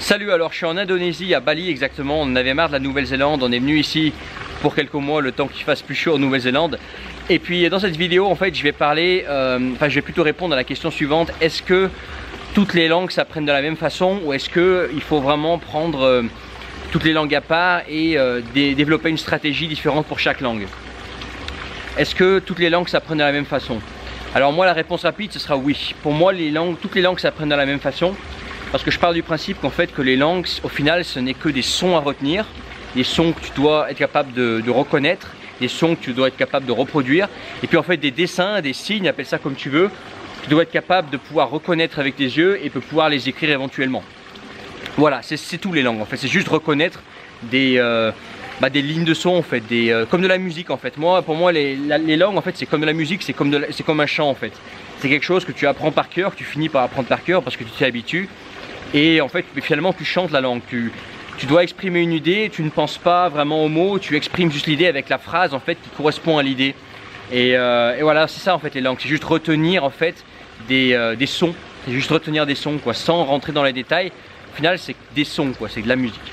Salut, alors je suis en Indonésie, à Bali exactement. On en avait marre de la Nouvelle-Zélande, on est venu ici pour quelques mois, le temps qu'il fasse plus chaud en Nouvelle-Zélande. Et puis dans cette vidéo, en fait, je vais parler, je vais plutôt répondre à la question suivante. Est-ce que toutes les langues s'apprennent de la même façon, ou est-ce qu'il faut vraiment prendre toutes les langues à part et développer une stratégie différente pour chaque langue? Est-ce que toutes les langues s'apprennent de la même façon? Alors moi, la réponse rapide, ce sera oui. Pour moi, toutes les langues s'apprennent de la même façon. Parce que je pars du principe qu'en fait que les langues, au final, ce n'est que des sons à retenir, des sons que tu dois être capable de reconnaître, des sons que tu dois être capable de reproduire, et puis en fait des dessins, des signes, appelle ça comme tu veux, tu dois être capable de pouvoir reconnaître avec tes yeux et de pouvoir les écrire éventuellement. Voilà, c'est tout les langues en fait, c'est juste reconnaître des lignes de son en fait, comme de la musique en fait. Pour moi les langues en fait c'est comme de la musique, c'est comme un chant en fait. C'est quelque chose que tu apprends par cœur, que tu finis par apprendre par cœur parce que tu t'y habitues. Et en fait, finalement, tu chantes la langue. Tu dois exprimer une idée, tu ne penses pas vraiment aux mots, tu exprimes juste l'idée avec la phrase en fait qui correspond à l'idée. Et voilà, c'est ça en fait les langues. C'est juste retenir en fait des sons. C'est juste retenir des sons quoi, sans rentrer dans les détails. Au final, c'est des sons quoi, c'est de la musique.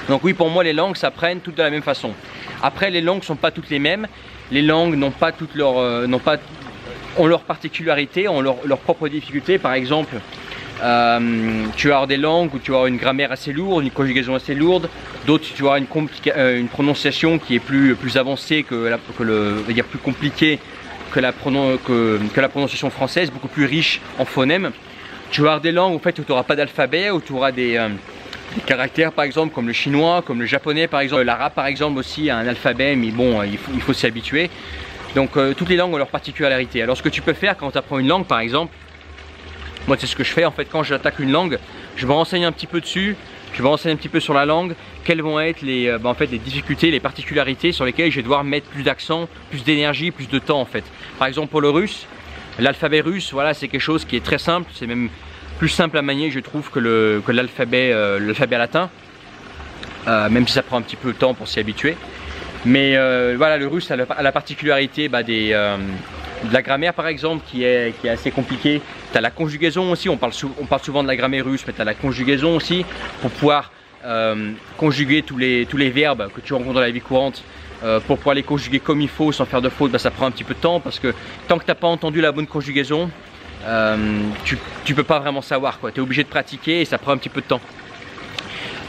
Donc oui, pour moi, les langues s'apprennent toutes de la même façon. Après, les langues ne sont pas toutes les mêmes. Les langues n'ont pas toutes ont leurs particularités, ont leurs propres difficultés. Par exemple, tu vas avoir des langues où tu vas avoir une grammaire assez lourde, une conjugaison assez lourde, d'autres tu vas avoir une prononciation qui est plus avancée plus compliquée que la prononciation française, beaucoup plus riche en phonèmes. Tu vas avoir des langues en fait, où tu n'auras pas d'alphabet, où tu auras des caractères par exemple comme le chinois, comme le japonais par exemple, l'arabe par exemple aussi a un alphabet, mais bon il faut s'y habituer. Donc toutes les langues ont leurs particularités. Alors ce que tu peux faire quand tu apprends une langue par exemple, moi c'est ce que je fais en fait quand j'attaque une langue, je me renseigne un petit peu dessus, je me renseigne un petit peu sur la langue, quelles vont être les difficultés, les particularités sur lesquelles je vais devoir mettre plus d'accent, plus d'énergie, plus de temps en fait. Par exemple pour le russe, l'alphabet russe, voilà, c'est quelque chose qui est très simple, c'est même plus simple à manier je trouve que l'alphabet latin, même si ça prend un petit peu de temps pour s'y habituer. Mais voilà, le russe a la particularité de la grammaire par exemple qui est assez compliquée. Tu as la conjugaison aussi, on parle souvent de la grammaire russe, mais tu as la conjugaison aussi pour pouvoir conjuguer tous les verbes que tu rencontres dans la vie courante. Pour pouvoir les conjuguer comme il faut sans faire de faute, ça prend un petit peu de temps parce que tant que tu n'as pas entendu la bonne conjugaison, tu peux pas vraiment savoir quoi. Tu es obligé de pratiquer et ça prend un petit peu de temps.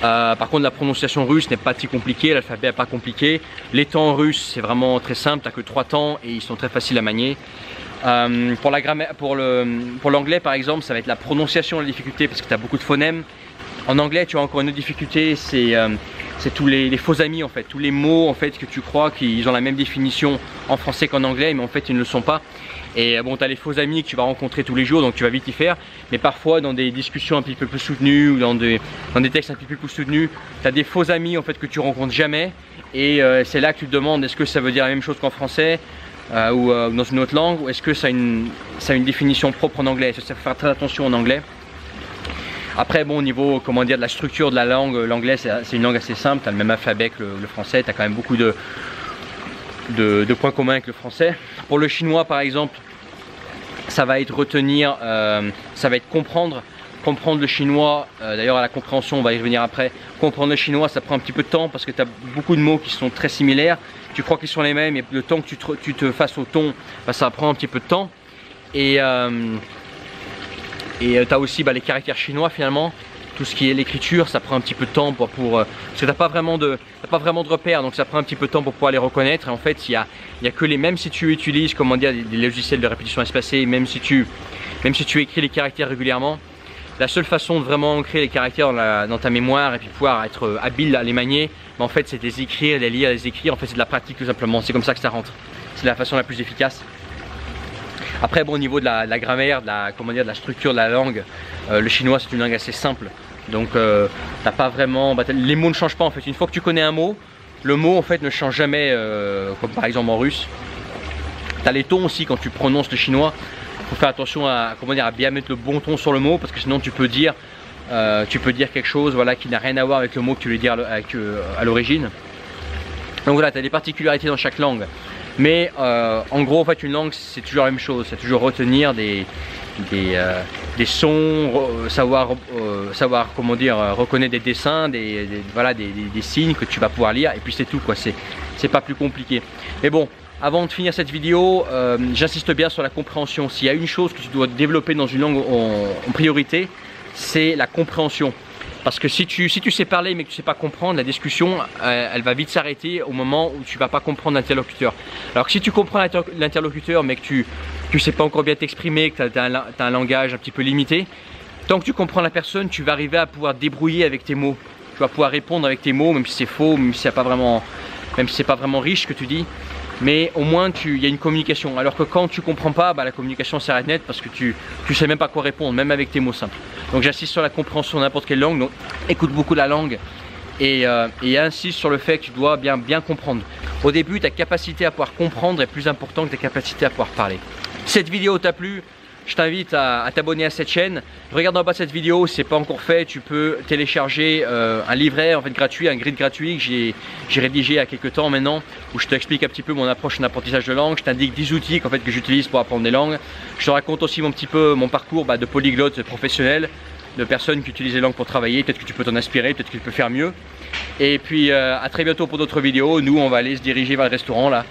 Par contre la prononciation russe n'est pas si compliquée, l'alphabet n'est pas compliqué. Les temps russes c'est vraiment très simple, tu n'as que 3 temps et ils sont très faciles à manier. Pour l'anglais par exemple, ça va être la prononciation la difficulté parce que tu as beaucoup de phonèmes. En anglais tu as encore une autre difficulté, c'est tous les faux amis en fait, tous les mots en fait que tu crois qu'ils ont la même définition en français qu'en anglais mais en fait ils ne le sont pas. Et bon, tu as les faux amis que tu vas rencontrer tous les jours, donc tu vas vite y faire. Mais parfois, dans des discussions un petit peu plus soutenues ou dans des textes un petit peu plus soutenus, tu as des faux amis en fait que tu rencontres jamais. Et c'est là que tu te demandes est-ce que ça veut dire la même chose qu'en français ou dans une autre langue, ou est-ce que ça a une définition propre en anglais. Ça faut faire très attention en anglais. Après, bon, au niveau de la structure de la langue, l'anglais c'est une langue assez simple. Tu as le même alphabet que le français, tu as quand même beaucoup de points communs avec le français. Pour le chinois par exemple, ça va être retenir, ça va être comprendre le chinois. D'ailleurs à la compréhension on va y revenir après. Comprendre le chinois ça prend un petit peu de temps parce que tu as beaucoup de mots qui sont très similaires. Tu crois qu'ils sont les mêmes et le temps que tu te fasses au ton, ça prend un petit peu de temps. Et tu as aussi les caractères chinois finalement. Tout ce qui est l'écriture, ça prend un petit peu de temps parce que tu n'as pas vraiment de repères, donc ça prend un petit peu de temps pour pouvoir les reconnaître. Et en fait, il y a que même si tu utilises des logiciels de répétition espacée, même si tu écris les caractères régulièrement, la seule façon de vraiment ancrer les caractères dans ta mémoire et puis pouvoir être habile à les manier, en fait, c'est de les écrire, les lire, les écrire. En fait, c'est de la pratique tout simplement. C'est comme ça que ça rentre. C'est la façon la plus efficace. Après, bon, au niveau de la grammaire, de la structure de la langue, le chinois c'est une langue assez simple. Donc t'as pas vraiment, les mots ne changent pas en fait. Une fois que tu connais un mot, le mot en fait ne change jamais, comme par exemple en russe. T'as les tons aussi quand tu prononces le chinois. Il faut faire attention à bien mettre le bon ton sur le mot parce que sinon tu peux dire quelque chose qui n'a rien à voir avec le mot que tu veux dire à l'origine. Donc voilà, tu as des particularités dans chaque langue. Mais en gros en fait une langue c'est toujours la même chose, c'est toujours retenir des sons, savoir comment dire, reconnaître des dessins, voilà, des signes que tu vas pouvoir lire, et puis c'est tout quoi, c'est pas plus compliqué. Mais bon, avant de finir cette vidéo, j'insiste bien sur la compréhension. S'il y a une chose que tu dois développer dans une langue en priorité, c'est la compréhension. Parce que si tu sais parler mais que tu ne sais pas comprendre, la discussion, elle va vite s'arrêter au moment où tu ne vas pas comprendre l'interlocuteur. Alors que si tu comprends l'interlocuteur mais que tu ne sais pas encore bien t'exprimer, que tu as un langage un petit peu limité, tant que tu comprends la personne, tu vas arriver à pouvoir te débrouiller avec tes mots. Tu vas pouvoir répondre avec tes mots, même si c'est faux, même si c'est pas vraiment riche ce que tu dis. Mais au moins il y a une communication. Alors que quand tu comprends pas, la communication s'arrête net parce que tu sais même pas quoi répondre, même avec tes mots simples. Donc j'insiste sur la compréhension de n'importe quelle langue. Donc écoute beaucoup la langue et insiste sur le fait que tu dois bien comprendre. Au début, ta capacité à pouvoir comprendre est plus importante que ta capacité à pouvoir parler. Si cette vidéo t'a plu, je t'invite à t'abonner à cette chaîne. Regarde en bas de cette vidéo, si ce n'est pas encore fait, tu peux télécharger un livret en fait gratuit, un grid gratuit que j'ai rédigé il y a quelques temps maintenant, où je t'explique un petit peu mon approche en apprentissage de langue. Je t'indique 10 outils que j'utilise pour apprendre des langues. Je te raconte aussi mon parcours de polyglotte professionnel, de personnes qui utilisent les langues pour travailler. Peut-être que tu peux t'en inspirer, peut-être que tu peux faire mieux. Et puis à très bientôt pour d'autres vidéos. Nous, on va aller se diriger vers le restaurant là.